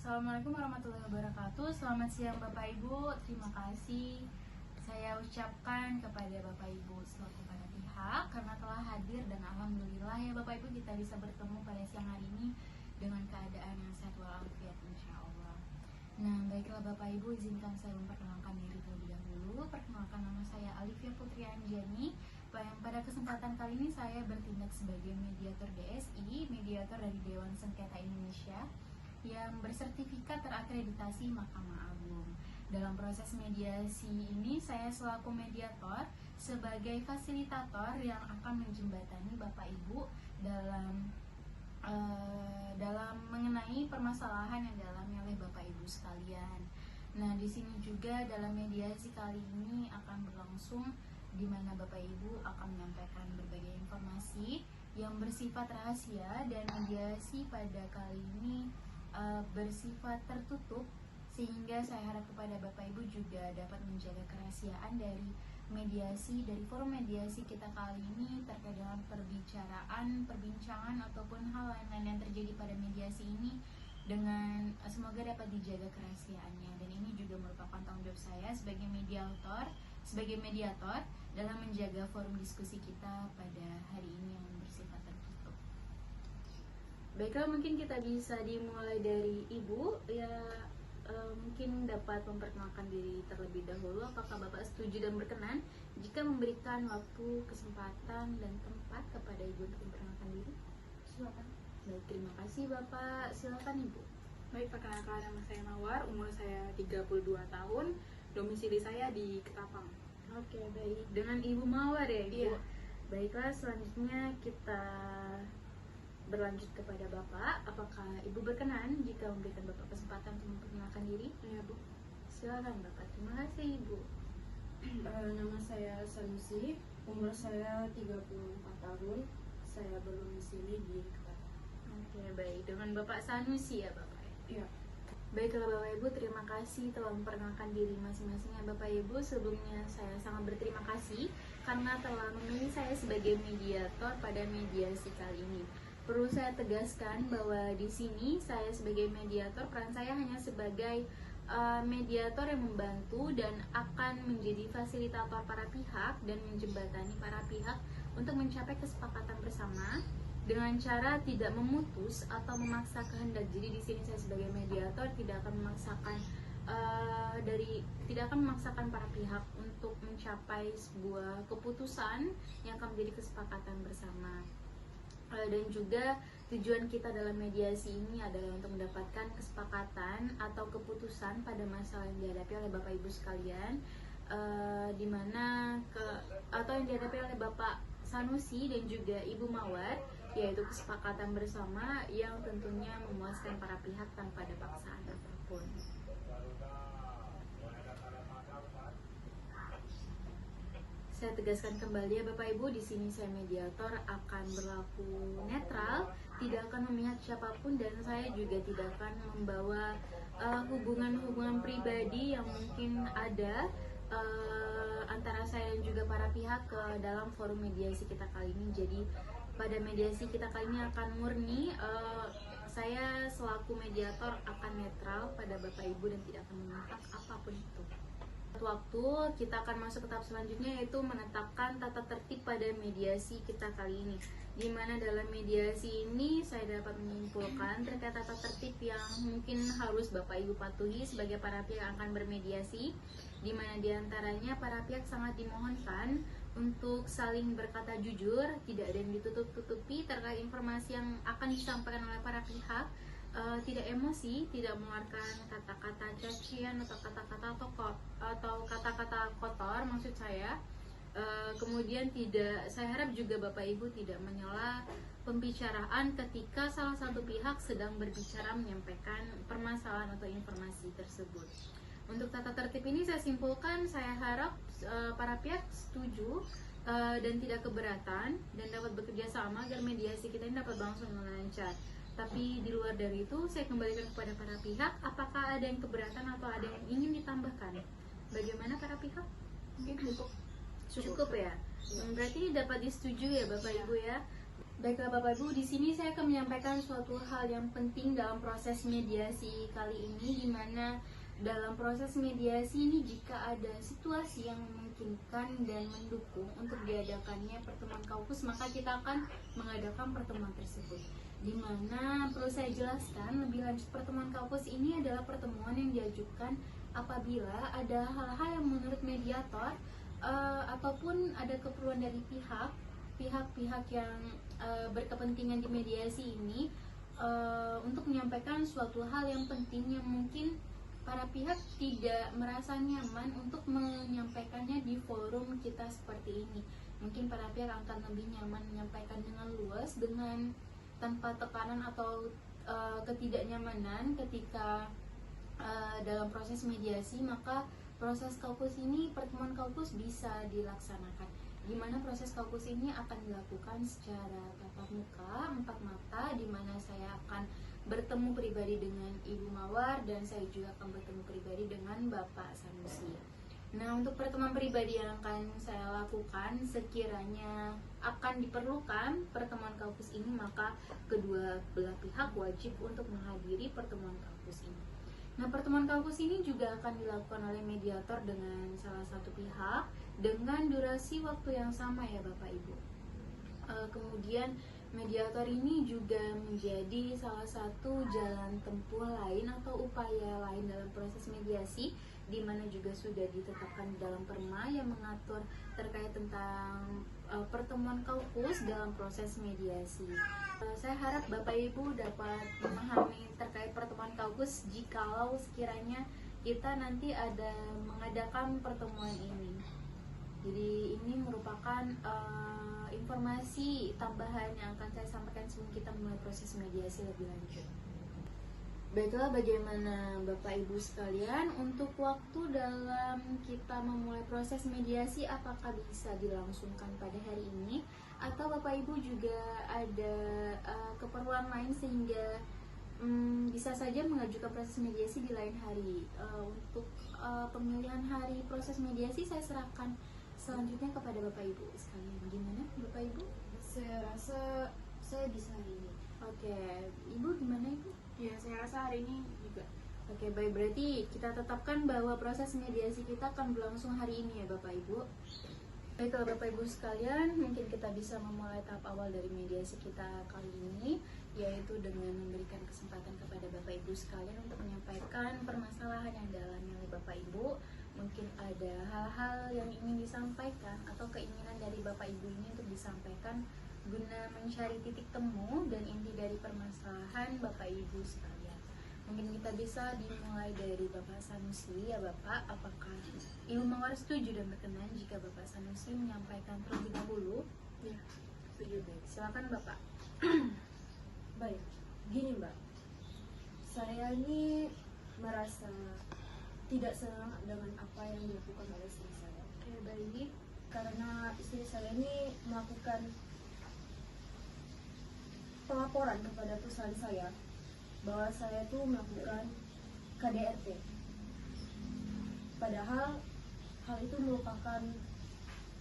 Assalamualaikum warahmatullahi wabarakatuh. Selamat siang Bapak Ibu. Terima kasih saya ucapkan kepada Bapak Ibu selaku para pihak karena telah hadir, dan alhamdulillah ya Bapak Ibu kita bisa bertemu pada siang hari ini dengan keadaan yang sehat walafiat insya Allah. Nah, baiklah Bapak Ibu, izinkan saya memperkenalkan diri terlebih dahulu. Perkenalkan, nama saya Alifia Putri Anjani. Pada kesempatan kali ini saya bertindak sebagai mediator DSI, mediator dari Dewan Sengketa Indonesia yang bersertifikat terakreditasi Mahkamah Agung. Dalam proses mediasi ini saya selaku mediator sebagai fasilitator yang akan menjembatani Bapak Ibu dalam mengenai permasalahan yang dialami oleh Bapak Ibu sekalian. Nah, di sini juga dalam mediasi kali ini akan berlangsung di mana Bapak Ibu akan menyampaikan berbagai informasi yang bersifat rahasia, dan mediasi pada kali ini bersifat tertutup, sehingga saya harap kepada Bapak Ibu juga dapat menjaga kerahasiaan dari forum mediasi kita kali ini terkait dengan perbincangan ataupun hal lain-lain yang terjadi pada mediasi ini, dengan semoga dapat dijaga kerahasiaannya. Dan ini juga merupakan tanggung jawab saya sebagai mediator dalam menjaga forum diskusi kita pada hari ini yang bersifat tertutup. Baiklah, mungkin kita bisa dimulai dari Ibu ya. Mungkin dapat memperkenalkan diri terlebih dahulu. Apakah Bapak setuju dan berkenan jika memberikan waktu, kesempatan, dan tempat kepada Ibu untuk memperkenalkan diri? Silakan. Baik, terima kasih Bapak. Silakan Ibu. Baik, perkenalkan, nama saya Mawar, umur saya 32 tahun, domisili saya di Ketapang. Oke, baik. Dengan Ibu Mawar ya, Ibu? Iya. Baiklah, selanjutnya kita berlanjut kepada Bapak. Apakah Ibu berkenan jika memberikan Bapak kesempatan untuk memperkenalkan diri? Iya, Bu. Silakan Bapak. Terima kasih Ibu. Nama saya Sanusi, umur saya 34 tahun, saya berdomisili di Ketapang. Oke, baik. Dengan Bapak Sanusi ya Bapak? Iya. Baiklah Bapak Ibu, terima kasih telah memperkenalkan diri masing-masingnya Bapak Ibu. Sebelumnya saya sangat berterima kasih karena telah memilih saya sebagai mediator pada mediasi kali ini. Perlu saya tegaskan bahwa di sini saya sebagai mediator, peran saya hanya sebagai mediator yang membantu dan akan menjadi fasilitator para pihak dan menjembatani para pihak untuk mencapai kesepakatan bersama dengan cara tidak memutus atau memaksa kehendak. Jadi di sini saya sebagai mediator tidak akan memaksakan para pihak untuk mencapai sebuah keputusan yang akan menjadi kesepakatan bersama. Dan juga tujuan kita dalam mediasi ini adalah untuk mendapatkan kesepakatan atau keputusan pada masalah yang dihadapi oleh Bapak Ibu sekalian, yang dihadapi oleh Bapak Sanusi dan juga Ibu Mawar, yaitu kesepakatan bersama yang tentunya memuaskan para pihak tanpa ada paksaan apapun. Saya tegaskan kembali ya Bapak Ibu, di sini saya mediator akan berlaku netral, tidak akan memihak siapapun, dan saya juga tidak akan membawa hubungan-hubungan pribadi yang mungkin ada antara saya dan juga para pihak ke dalam forum mediasi kita kali ini. Jadi pada mediasi kita kali ini akan murni, saya selaku mediator akan netral pada Bapak Ibu dan tidak akan memihak apapun itu. Waktu kita akan masuk ke tahap selanjutnya, yaitu menetapkan tata tertib pada mediasi kita kali ini, di mana dalam mediasi ini saya dapat menyimpulkan terkait tata tertib yang mungkin harus Bapak Ibu patuhi sebagai para pihak yang akan bermediasi, di mana diantaranya para pihak sangat dimohonkan untuk saling berkata jujur, tidak ada yang ditutup-tutupi terkait informasi yang akan disampaikan oleh para pihak. Tidak emosi, tidak mengeluarkan kata-kata cacian atau kata-kata kotor maksud saya. Kemudian saya harap juga Bapak Ibu tidak menyela pembicaraan ketika salah satu pihak sedang berbicara menyampaikan permasalahan atau informasi tersebut. Untuk tata tertib ini saya simpulkan, saya harap para pihak setuju dan tidak keberatan dan dapat bekerja sama agar mediasi kita ini dapat berlangsung dengan lancar. Tapi di luar dari itu, saya kembalikan kepada para pihak, apakah ada yang keberatan atau ada yang ingin ditambahkan? Bagaimana para pihak? Mungkin Cukup ya? Berarti dapat disetujui ya Bapak Ibu ya? Baiklah Bapak Ibu, di sini saya akan menyampaikan suatu hal yang penting dalam proses mediasi kali ini, di mana dalam proses mediasi ini jika ada situasi yang memungkinkan dan mendukung untuk diadakannya pertemuan kaukus, maka kita akan mengadakan pertemuan tersebut. Di mana perlu saya jelaskan lebih lanjut, pertemuan kaukus ini adalah pertemuan yang diajukan apabila ada hal-hal yang menurut mediator ataupun ada keperluan dari pihak-pihak yang berkepentingan di mediasi ini untuk menyampaikan suatu hal yang penting yang mungkin para pihak tidak merasa nyaman untuk menyampaikannya di forum kita seperti ini. Mungkin para pihak akan lebih nyaman menyampaikan dengan luas, dengan tanpa tekanan atau ketidaknyamanan ketika dalam proses mediasi. Maka proses kaukus ini, pertemuan kaukus bisa dilaksanakan, di mana proses kaukus ini akan dilakukan secara tatap muka, 4 mata, di mana saya akan bertemu pribadi dengan Ibu Mawar dan saya juga akan bertemu pribadi dengan Bapak Sanusi. Nah, untuk pertemuan pribadi yang akan saya lakukan, sekiranya akan diperlukan pertemuan kaukus ini, maka kedua belah pihak wajib untuk menghadiri pertemuan kaukus ini. Nah, pertemuan kaukus ini juga akan dilakukan oleh mediator dengan salah satu pihak dengan durasi waktu yang sama ya Bapak Ibu. Kemudian mediator ini juga menjadi salah satu jalan tempuh lain atau upaya lain dalam proses mediasi, di mana juga sudah ditetapkan dalam perma yang mengatur terkait tentang pertemuan kaukus dalam proses mediasi. Saya harap Bapak Ibu dapat memahami terkait pertemuan kaukus jikalau sekiranya kita nanti ada mengadakan pertemuan ini. Jadi ini merupakan informasi tambahan yang akan saya sampaikan sebelum kita mulai proses mediasi lebih lanjut. Baiklah, bagaimana Bapak Ibu sekalian untuk waktu dalam kita memulai proses mediasi, apakah bisa dilangsungkan pada hari ini atau Bapak Ibu juga ada keperluan lain sehingga bisa saja mengajukan proses mediasi di lain hari. Untuk pemilihan hari proses mediasi saya serahkan selanjutnya kepada Bapak Ibu sekalian. Gimana Bapak Ibu? Saya rasa saya bisa hari ini. Oke, Ibu gimana Ibu? Ya, saya rasa hari ini juga. Oke, baik, berarti kita tetapkan bahwa proses mediasi kita akan berlangsung hari ini ya Bapak Ibu. Baiklah Bapak Ibu sekalian, mungkin kita bisa memulai tahap awal dari mediasi kita kali ini, yaitu dengan memberikan kesempatan kepada Bapak Ibu sekalian untuk menyampaikan permasalahan yang dialami oleh Bapak Ibu. Mungkin ada hal-hal yang ingin disampaikan atau keinginan dari Bapak Ibu ini untuk disampaikan guna mencari titik temu dan inti dari permasalahan Bapak Ibu sekalian. Mungkin kita bisa dimulai dari Bapak Sanusi ya Bapak. Apakah Ibu Mawar setuju dan berkenan jika Bapak Sanusi menyampaikan terlebih dahulu? Ya, setuju. Baik, silakan Bapak. Baik, gini Mbak, saya ini merasa tidak senang dengan apa yang dilakukan oleh istri saya. Oke, baik. Karena istri saya ini melakukan pelaporan kepada perusahaan saya bahwa saya itu melakukan KDRT. Padahal hal itu merupakan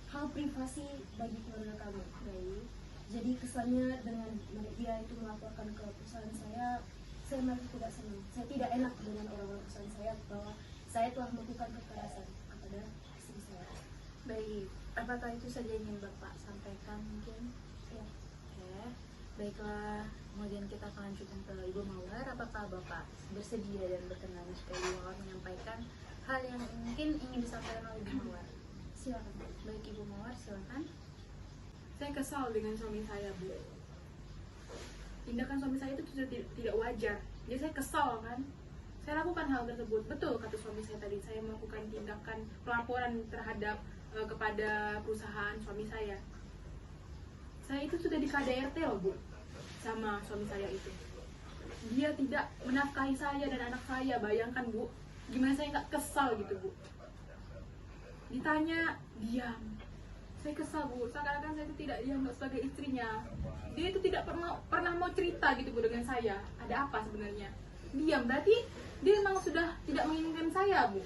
hal privasi bagi keluarga kami. Baik. Jadi kesannya dengan dia itu melaporkan ke perusahaan saya merasa tidak senang. Saya tidak enak dengan orang-orang perusahaan saya bahwa saya telah melakukan kekerasan kepada istri saya. Baik, apakah itu saja yang ingin Bapak sampaikan mungkin? Ya. Oke, baiklah. Kemudian kita akan lanjutkan ke Ibu Mawar. Apakah Bapak bersedia dan berkenan jika Ibu Mawar menyampaikan hal yang mungkin ingin disampaikan oleh Ibu Mawar? Silakan. Baik Ibu Mawar, silakan. Saya kesal dengan suami saya, Bu. Tindakan suami saya itu sudah tidak wajar. Jadi saya kesal kan. Saya lakukan hal tersebut. Betul kata suami saya tadi, saya melakukan tindakan pelaporan terhadap kepada perusahaan suami saya. Saya itu sudah di KDRT loh, Bu, sama suami saya itu. Dia tidak menafkahi saya dan anak saya. Bayangkan, Bu, gimana saya nggak kesal gitu, Bu. Ditanya, diam. Saya kesal, Bu, seakan-akan saya itu tidak dianggap sebagai istrinya. Dia itu tidak pernah mau cerita gitu, Bu, dengan saya. Ada apa sebenarnya? Diam, berarti dia memang sudah tidak menginginkan saya, Bu.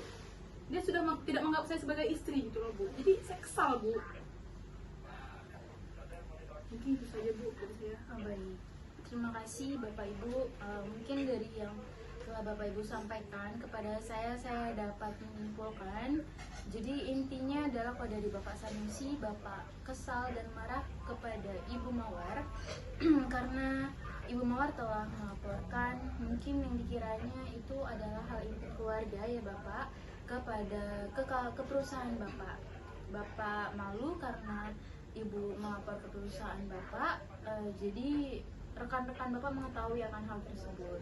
Dia sudah tidak menganggap saya sebagai istri gitu loh, Bu. Jadi saya kesal, Bu. Mungkin itu saja, Bu, dari saya. terima kasih Bapak Ibu. Mungkin dari yang telah Bapak Ibu sampaikan kepada saya dapat menyimpulkan. Jadi intinya adalah kalau dari Bapak Sanusi, Bapak kesal dan marah kepada Ibu Mawar karena Ibu Mawar telah melaporkan mungkin yang dikiranya itu adalah hal intim keluarga ya Bapak kepada ke perusahaan Bapak. Bapak malu karena Ibu melapor ke perusahaan Bapak, jadi rekan-rekan Bapak mengetahui akan hal tersebut.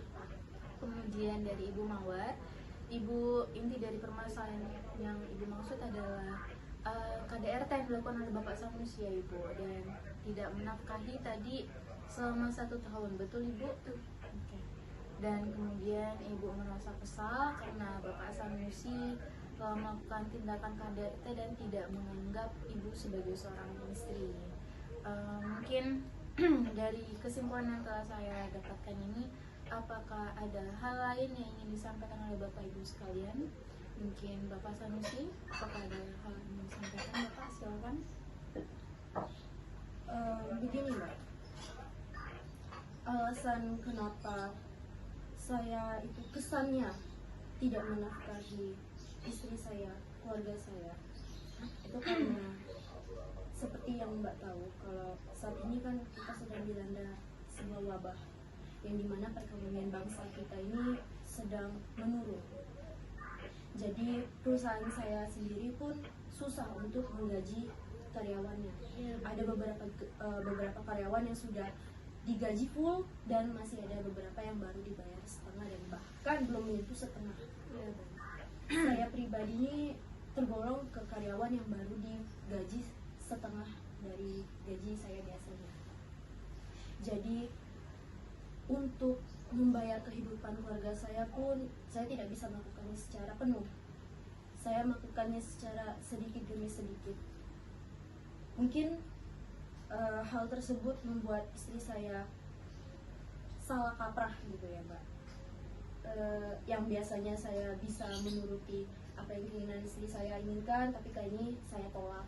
Kemudian dari Ibu Mawar, inti dari permasalahan yang Ibu maksud adalah KDRT yang dilakukan oleh Bapak Sanusi ya Ibu, dan tidak menafkahi tadi selama 1 tahun, betul Ibu? Oke. Dan kemudian Ibu merasa kesal karena Bapak Sanusi telah melakukan tindakan KDRT dan tidak menganggap Ibu sebagai seorang istri. Mungkin dari kesimpulan yang telah saya dapatkan ini, apakah ada hal lain yang ingin disampaikan oleh Bapak Ibu sekalian? Mungkin Bapak Sanusi, apakah ada hal yang ingin disampaikan Bapak? Silakan. Begini Mbak, alasan kenapa saya itu kesannya tidak menafkahi istri saya, keluarga saya, itu karena seperti yang Mbak tahu, kalau saat ini kan kita sedang dilanda sebuah wabah yang dimana perekonomian bangsa kita ini sedang menurun. Jadi perusahaan saya sendiri pun susah untuk menggaji karyawannya. Ada beberapa karyawan yang sudah digaji full dan masih ada beberapa yang baru dibayar setengah dan bahkan belum menyentuh setengah. Saya pribadi ini tergolong ke karyawan yang baru digaji setengah dari gaji saya biasanya. Jadi untuk membayar kehidupan keluarga saya pun saya tidak bisa melakukannya secara penuh. Saya melakukannya secara sedikit demi sedikit. Mungkin hal tersebut membuat istri saya salah kaprah gitu ya Mbak. Yang biasanya saya bisa menuruti apa yang keinginan istri saya inginkan, tapi kali ini saya tolak.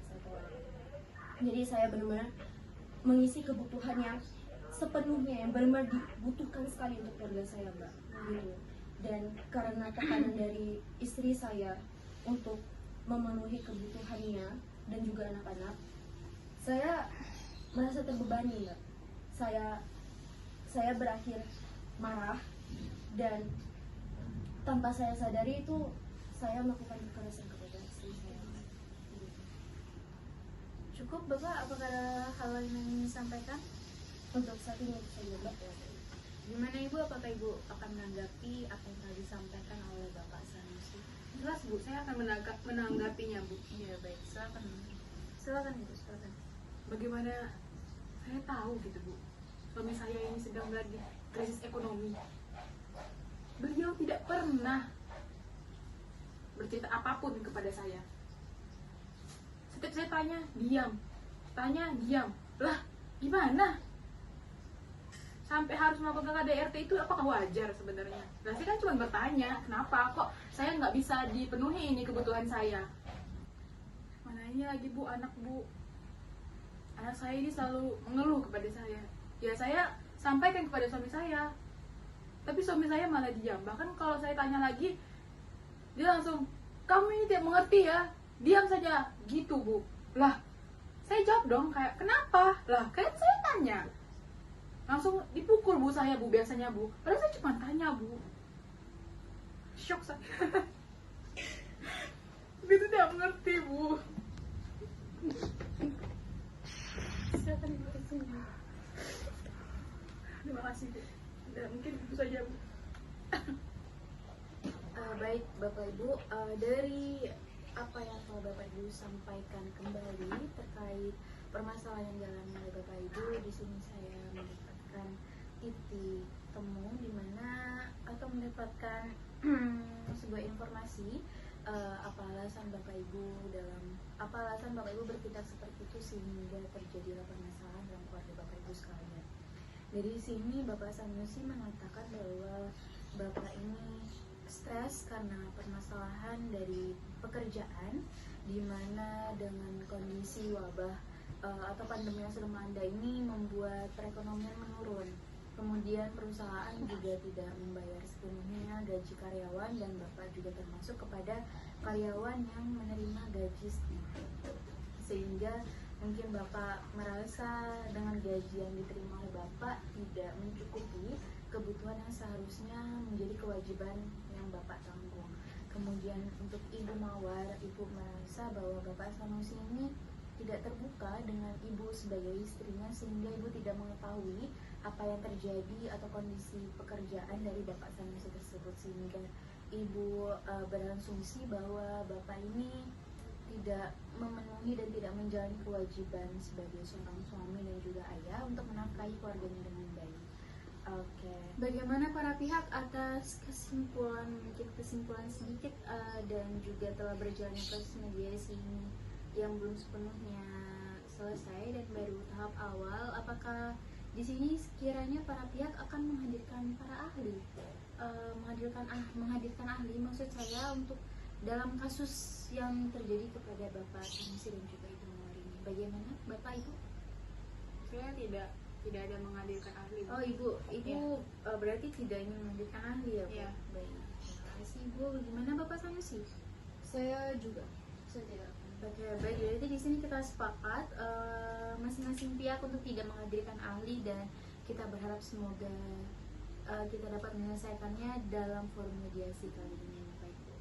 Jadi saya benar-benar mengisi kebutuhan yang sepenuhnya, yang benar-benar dibutuhkan sekali untuk keluarga saya Mbak, gitu. Dan karena tekanan dari istri saya untuk memenuhi kebutuhannya dan juga anak-anak, saya merasa terbebani Mbak. Saya berakhir marah, dan tanpa saya sadari itu saya melakukan kekerasan kepada istri saya. Cukup Bapak, apakah ada hal lain yang ingin disampaikan? Untuk saat ini saya Mbak. Gimana Ibu, apakah Ibu akan menanggapi apa yang telah disampaikan oleh Bapak Sanusi? Jelas Bu, saya akan menanggapinya Bu. Iya baik, silakan. Silakan Ibu, silakan. Bagaimana saya tahu gitu Bu, suami saya ini sedang berada di krisis ekonomi. Beliau tidak pernah bercerita apapun kepada saya. Setiap saya tanya, diam. Lah, gimana? Sampai harus melakukan KDRT itu apakah wajar sebenarnya? Nah, saya kan cuma bertanya, kenapa kok saya nggak bisa dipenuhi ini kebutuhan saya? Mana ini lagi Bu, anak saya ini selalu mengeluh kepada saya. Ya saya sampaikan kepada suami saya, tapi suami saya malah diam. Bahkan kalau saya tanya lagi, dia langsung, kamu ini tidak mengerti ya, diam saja, gitu Bu. Lah, saya jawab dong, kayak kenapa? Lah, kan saya tanya. Langsung dipukul Bu saya Bu, biasanya Bu. Padahal saya cuma tanya Bu. Shock saya. Begitu tidak mengerti Bu. Silakan Ibu kesini. Terima kasih Bu. Dan mungkin itu saja Bu. Baik Bapak Ibu, dari apa yang telah Bapak Ibu sampaikan kembali terkait permasalahan yang dialami oleh Bapak Ibu, di sini saya mendapatkan titik temu di mana atau mendapatkan sebuah informasi apa alasan Bapak Ibu bertindak seperti itu sehingga terjadilah permasalahan dalam keluarga Bapak Ibu sekalian. Dari sini Bapak Sanusi mengatakan bahwa Bapak ini stres karena permasalahan dari pekerjaan, di mana dengan kondisi wabah atau pandemi yang sedang melanda ini membuat perekonomian menurun. Kemudian perusahaan juga tidak membayar sepenuhnya gaji karyawan dan Bapak juga termasuk kepada karyawan yang menerima gaji setengah. Sehingga mungkin Bapak merasa dengan gaji yang diterima oleh Bapak tidak mencukupi kebutuhan yang seharusnya menjadi kewajiban yang Bapak tanggung. Kemudian untuk Ibu Mawar, Ibu merasa bahwa Bapak Sanusi ini tidak terbuka dengan Ibu sebagai istrinya, sehingga Ibu tidak mengetahui apa yang terjadi atau kondisi pekerjaan dari Bapak Sanusi tersebut, sehingga Ibu berasumsi bahwa Bapak ini tidak memenuhi dan tidak menjalani kewajiban sebagai seorang suami dan juga ayah untuk menafkahi keluarganya dengan baik. Oke. Bagaimana para pihak atas kesimpulan, mungkin kesimpulan sedikit dan juga telah berjalannya proses mediasi ini yang belum sepenuhnya selesai dan baru tahap awal? Apakah di sini sekiranya para pihak akan menghadirkan para ahli, menghadirkan ahli, maksud saya untuk dalam kasus yang terjadi kepada Bapak Sanusi dan juga Ibu Mawar ini? Bagaimana Bapak Ibu? Saya tidak ada menghadirkan ahli. Oh Ibu berarti tidak ingin menghadirkan ahli ya Bu? Iya. Baik, terima kasih Ibu. Bagaimana Bapak Sanusi? Saya juga, saya tidak akan. Oke, baik. Jadi di sini kita sepakat masing-masing pihak untuk tidak menghadirkan ahli dan kita berharap semoga kita dapat menyelesaikannya dalam forum mediasi kali ini, Bapak Ibu.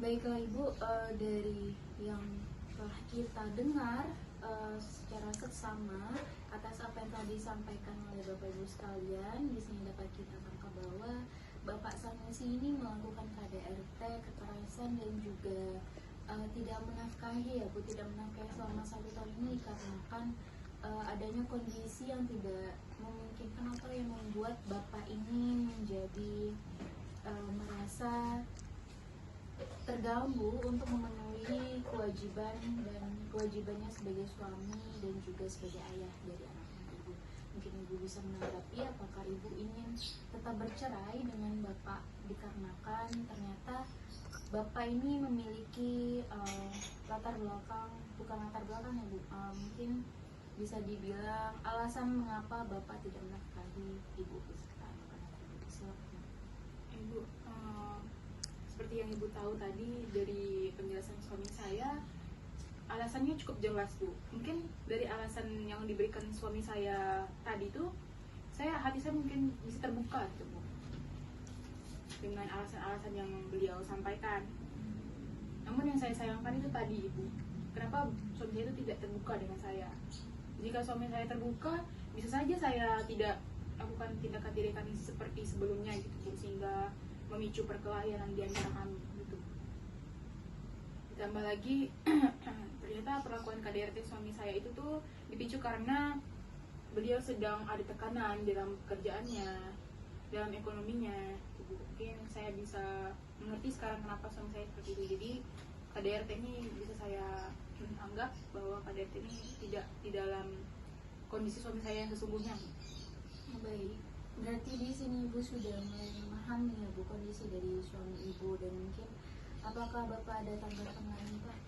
Baiklah Ibu, dari yang telah kita dengar secara seksama atas apa yang telah disampaikan oleh Bapak Ibu sekalian, di sini dapat kita tangkap bahwa Bapak Sanusi ini melakukan KDRT, kekerasan dan juga tidak menafkahi ya Bu, tidak menafkahi selama 1 tahun ini dikarenakan adanya kondisi yang tidak memungkinkan atau yang membuat Bapak ini menjadi merasa terganggu untuk memenuhi kewajiban dan kewajibannya sebagai suami dan juga sebagai ayah dari anaknya Ibu. Mungkin Ibu bisa menanggapi apakah Ibu ingin tetap bercerai dengan Bapak dikarenakan ternyata Bapak ini memiliki latar belakang, bukan latar belakang ya Bu, mungkin bisa dibilang alasan mengapa Bapak tidak menafkahi Ibu sekarang. Silakan Ibu, seperti yang Ibu tahu tadi dari penjelasan suami saya, alasannya cukup jelas Bu. Mungkin dari alasan yang diberikan suami saya tadi tuh, hati saya mungkin bisa terbuka gitu Bu, dengan alasan-alasan yang beliau sampaikan. Namun yang saya sayangkan itu tadi Ibu, kenapa suami saya itu tidak terbuka dengan saya. Jika suami saya terbuka, bisa saja saya tidak lakukan tindakan-tindakan seperti sebelumnya gitu Bu, sehingga memicu perkelahian di antara kami gitu. Ditambah lagi ternyata perlakuan KDRT suami saya itu tuh dipicu karena beliau sedang ada tekanan dalam pekerjaannya, dalam ekonominya. Mungkin saya bisa mengerti sekarang kenapa suami saya seperti itu. Jadi KDRT ini bisa saya anggap bahwa KDRT ini tidak di dalam kondisi suami saya yang sesungguhnya. Baik, berarti di sini Ibu sudah mulai memahami ya Bu kondisi dari suami Ibu, dan mungkin apakah Bapak ada tanggapan lain Pak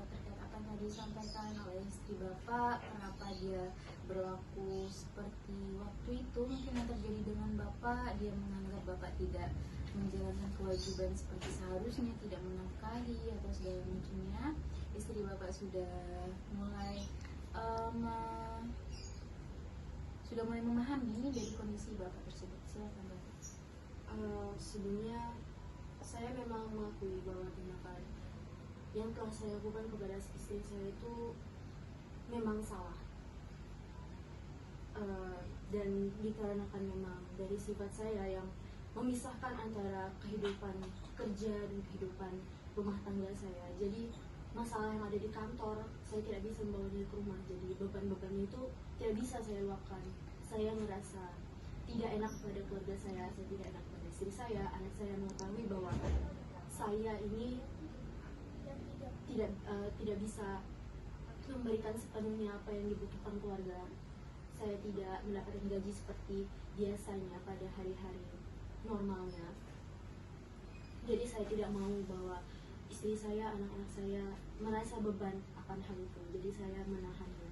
terkait apa yang tadi disampaikan oleh istri Bapak, kenapa dia berlaku seperti waktu itu mungkin yang terjadi dengan Bapak, dia menganggap Bapak tidak menjalankan kewajiban seperti seharusnya, tidak menafkahi atau segala macamnya. Istri Bapak sudah mulai memahami dari kondisi Bapak tersebut. Silakan Bapak. Sebelumnya saya memang mengakui bahwa tindakan yang telah saya lakukan kepada istri saya itu memang salah, dan dikarenakan memang dari sifat saya yang memisahkan antara kehidupan kerja dan kehidupan rumah tangga saya. Jadi masalah yang ada di kantor saya tidak bisa membawanya ke rumah, jadi beban-bebannya itu tidak bisa saya luapkan. Saya merasa tidak enak pada keluarga saya tidak enak pada istri saya. Anak saya mengetahui bahwa saya ini tidak bisa memberikan sepenuhnya apa yang dibutuhkan keluarga. Saya tidak mendapatkan gaji seperti biasanya pada hari-hari normalnya. Jadi saya tidak mau bahwa istri saya, anak-anak saya merasa beban akan hal itu. Jadi saya menahannya.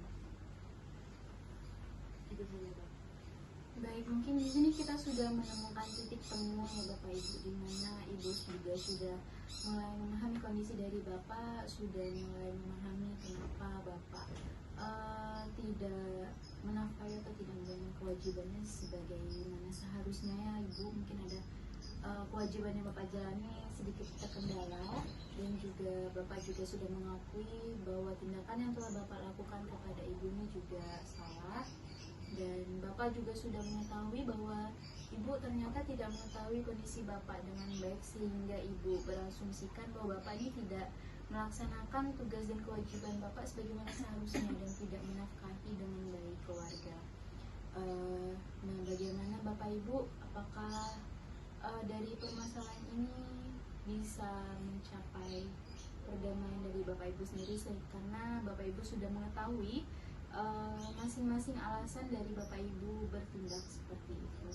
Itu saja Pak. Baik, mungkin di sini kita sudah menemukan titik temu ya Bapak Ibu, di mana Ibu juga sudah mulai memahami kondisi dari Bapak, sudah mulai memahami kenapa Bapak tidak menafkahi atau tidak menjalankan kewajibannya sebagaimana seharusnya ya Ibu. Mungkin ada kewajiban yang Bapak jalani sedikit terkendala, dan juga Bapak juga sudah mengakui bahwa tindakan yang telah Bapak lakukan kepada Ibu ini juga salah. Dan Bapak juga sudah mengetahui bahwa Ibu ternyata tidak mengetahui kondisi Bapak dengan baik, sehingga Ibu berasumsikan bahwa Bapak ini tidak melaksanakan tugas dan kewajiban Bapak sebagaimana seharusnya dan tidak menafkahi dengan baik keluarga. Nah, bagaimana Bapak Ibu, apakah dari permasalahan ini bisa mencapai perdamaian dari Bapak Ibu sendiri, karena Bapak Ibu sudah mengetahui masing-masing alasan dari Bapak Ibu bertindak seperti itu.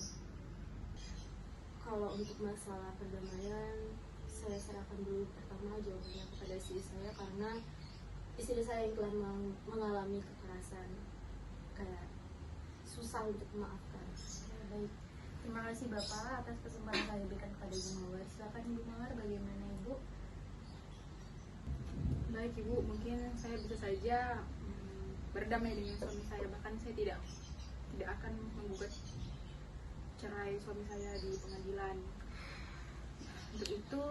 Kalau untuk masalah perdamaian, saya serahkan dulu pertama jawabannya kepada istri saya, karena istri saya yang telah mengalami kekerasan, kayak susah untuk memaafkan. Ya, baik. Terima kasih Bapak atas kesempatan saya berikan kepada Ibu Mawar. Silakan Ibu Mawar, bagaimana Ibu? Baik Ibu, mungkin saya bisa saja berdamai dengan suami saya, bahkan saya tidak akan menggugat cerai suami saya di pengadilan. Untuk itu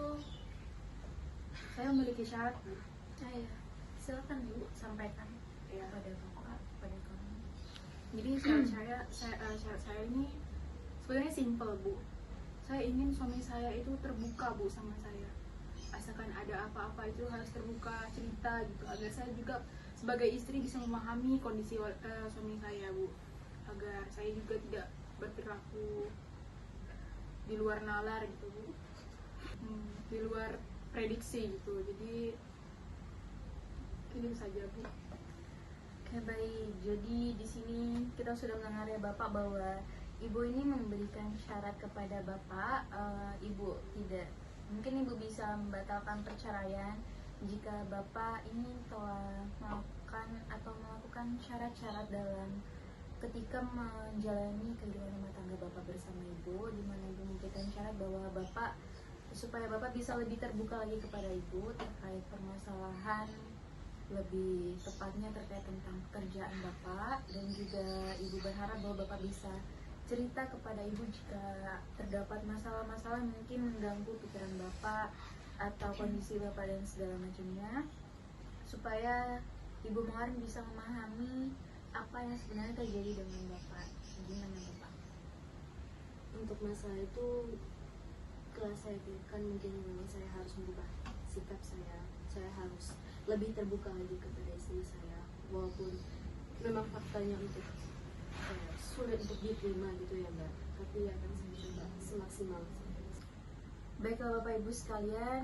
saya memiliki syarat, Bu. Ya, silakan Ibu sampaikan Ya. kepada Bapak, kepada kamu. Jadi syarat saya ini sebenarnya simpel, Bu. Saya ingin suami saya itu terbuka, Bu, sama saya. Asalkan ada apa-apa itu harus terbuka, cerita gitu, agar saya juga sebagai istri bisa memahami kondisi suami saya, Bu, agar saya juga tidak berperilaku di luar nalar gitu, Bu, di luar prediksi gitu. Jadi ini saja, Bu. Oke, baik. Jadi di sini kita sudah mendengar ya Bapak bahwa Ibu ini memberikan syarat kepada Bapak, Ibu tidak, mungkin Ibu bisa membatalkan perceraian jika Bapak ini telah melakukan syarat-syarat dalam ketika menjalani kehidupan rumah tangga Bapak bersama Ibu, di mana Ibu memberikan syarat bahwa Bapak, supaya Bapak bisa lebih terbuka lagi kepada Ibu terkait permasalahan, lebih tepatnya terkait tentang pekerjaan Bapak, dan juga Ibu berharap bahwa Bapak bisa cerita kepada Ibu jika terdapat masalah-masalah mungkin mengganggu pikiran Bapak atau kondisi Bapak dan segala macamnya, supaya Ibu Mawar bisa memahami apa yang sebenarnya terjadi dengan Bapak. Gimana Bapak? Untuk masalah itu, setelah saya pikirkan, mungkin memang saya harus merubah sikap saya. Saya harus lebih terbuka lagi kepada istri saya, walaupun memang faktanya untuk sulit untuk diterima gitu ya Mbak, tapi akan saya coba semaksimal saya. Baiklah Bapak Ibu sekalian,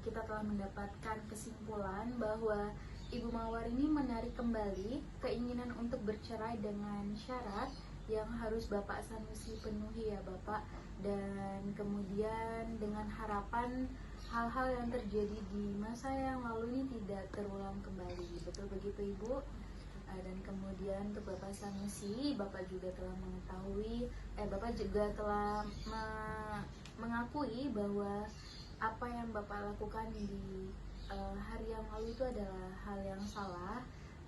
kita telah mendapatkan kesimpulan bahwa Ibu Mawar ini menarik kembali keinginan untuk bercerai dengan syarat yang harus Bapak Sanusi penuhi ya Bapak, dan kemudian dengan harapan hal-hal yang terjadi di masa yang lalu ini tidak terulang kembali. Betul begitu Ibu? Dan kemudian untuk Bapak Sanusi, Bapak juga telah mengetahui, Bapak juga telah mengakui bahwa apa yang Bapak lakukan di hari yang lalu itu adalah hal yang salah,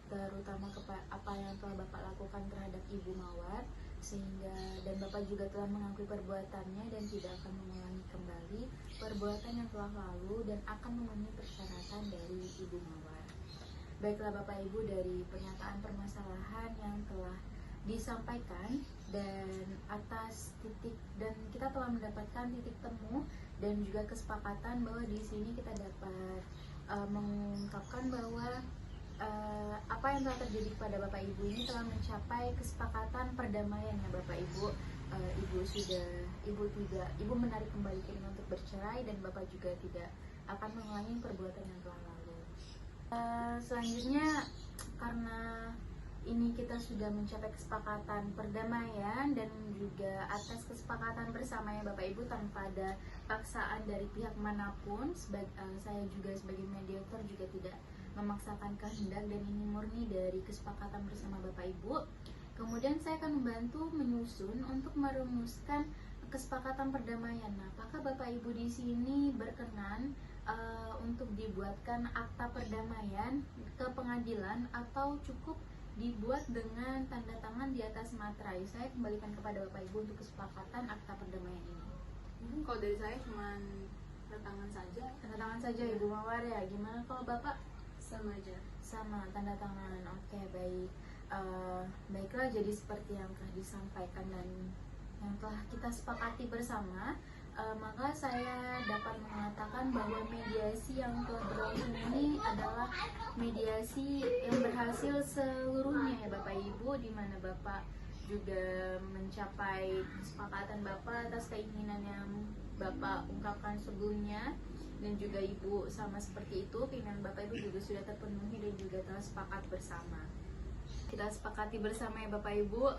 terutama apa yang telah Bapak lakukan terhadap Ibu Mawar, sehingga dan Bapak juga telah mengakui perbuatannya dan tidak akan mengulangi kembali perbuatan yang telah lalu dan akan memenuhi persyaratan dari Ibu Mawar. Baiklah Bapak Ibu, dari pernyataan permasalahan yang telah disampaikan dan atas titik, dan kita telah mendapatkan titik temu dan juga kesepakatan bahwa di sini kita dapat mengungkapkan bahwa apa yang telah terjadi kepada Bapak Ibu ini telah mencapai kesepakatan perdamaian ya Bapak Ibu. Ibu menarik kembali keinginan untuk bercerai, dan Bapak juga tidak akan mengulangi perbuatan yang telah lalu. Selanjutnya, karena ini kita sudah mencapai kesepakatan perdamaian dan juga atas kesepakatan bersama ya Bapak Ibu tanpa ada paksaan dari pihak manapun, saya juga sebagai mediator juga tidak memaksakan kehendak, dan ini murni dari kesepakatan bersama Bapak Ibu. Kemudian saya akan membantu menyusun untuk merumuskan kesepakatan perdamaian. Nah, apakah Bapak Ibu di sini berkenan untuk dibuatkan akta perdamaian ke pengadilan atau cukup dibuat dengan tanda tangan di atas materai? Saya kembalikan kepada Bapak Ibu untuk kesepakatan akta perdamaian ini. Mungkin kalau dari saya cuma tanda tangan saja. Tanda tangan saja Ibu Mawar ya. Gimana kalau Bapak? Sama aja. Sama, tanda tangan. Oke, baik. Baiklah, jadi seperti yang telah disampaikan dan yang telah kita sepakati bersama, maka saya dapat mengatakan bahwa mediasi yang telah berlangsung ini adalah mediasi yang berhasil seluruhnya ya Bapak Ibu, di mana Bapak juga mencapai kesepakatan Bapak atas keinginan yang Bapak ungkapkan sebelumnya, dan juga Ibu sama seperti itu, keinginan Bapak Ibu juga sudah terpenuhi dan juga telah sepakat bersama. Kita sepakati bersama ya Bapak Ibu,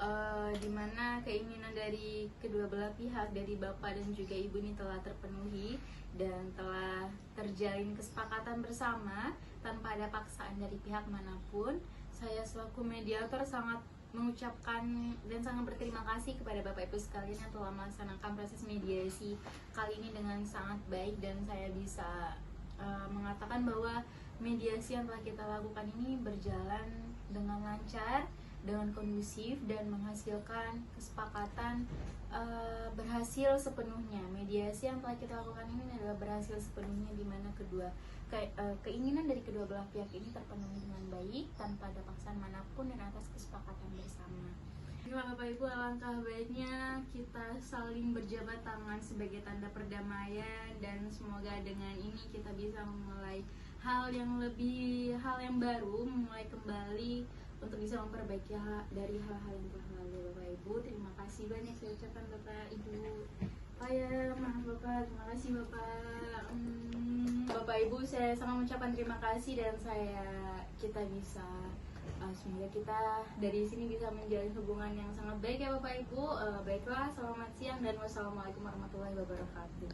di mana keinginan dari kedua belah pihak, dari Bapak dan juga Ibu ini telah terpenuhi dan telah terjalin kesepakatan bersama tanpa ada paksaan dari pihak manapun. Saya selaku mediator sangat mengucapkan dan sangat berterima kasih kepada Bapak Ibu sekalian yang telah melaksanakan proses mediasi kali ini dengan sangat baik, dan saya bisa mengatakan bahwa mediasi yang telah kita lakukan ini berjalan dengan lancar, dengan kondusif, dan menghasilkan kesepakatan berhasil sepenuhnya. Mediasi yang telah kita lakukan ini adalah berhasil sepenuhnya, di mana keinginan dari kedua belah pihak ini terpenuhi dengan baik tanpa ada paksaan manapun dan atas kesepakatan bersama. Baiklah Bapak Ibu, alangkah baiknya kita saling berjabat tangan sebagai tanda perdamaian, dan semoga dengan ini kita bisa memulai hal yang baru, memulai kembali untuk bisa memperbaiki dari hal-hal yang telah lalu. Bapak Ibu, terima kasih banyak saya ucapkan Bapak Ibu. Maaf Bapak, terima kasih Bapak. Bapak Ibu, saya sangat mengucapkan terima kasih, dan kita bisa semoga kita dari sini bisa menjalin hubungan yang sangat baik ya Bapak Ibu. Baiklah, selamat siang dan wassalamualaikum warahmatullahi wabarakatuh.